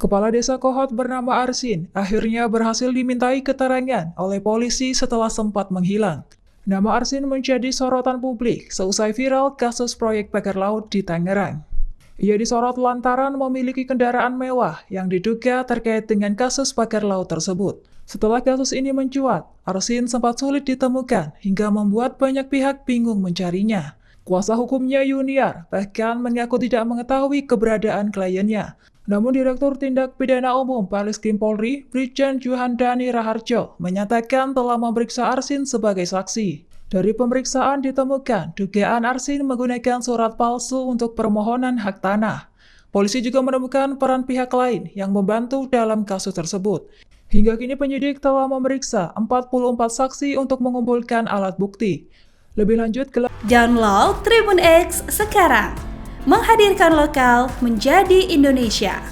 Kepala Desa Kohot bernama Arsin akhirnya berhasil dimintai keterangan oleh polisi setelah sempat menghilang. Nama Arsin menjadi sorotan publik seusai viral kasus proyek pagar laut di Tangerang. Ia disorot lantaran memiliki kendaraan mewah yang diduga terkait dengan kasus pagar laut tersebut. Setelah kasus ini mencuat, Arsin sempat sulit ditemukan hingga membuat banyak pihak bingung mencarinya. Kuasa hukumnya Yuniar bahkan mengaku tidak mengetahui keberadaan kliennya. Namun Direktur Tindak Pidana Umum Barreskrim Polri, Brigjen Juhandani Raharjo, menyatakan telah memeriksa Arsin sebagai saksi. Dari pemeriksaan ditemukan dugaan Arsin menggunakan surat palsu untuk permohonan hak tanah. Polisi juga menemukan peran pihak lain yang membantu dalam kasus tersebut. Hingga kini penyidik telah memeriksa 44 saksi untuk mengumpulkan alat bukti. Lebih lanjut, download Tribun X sekarang, menghadirkan lokal menjadi Indonesia.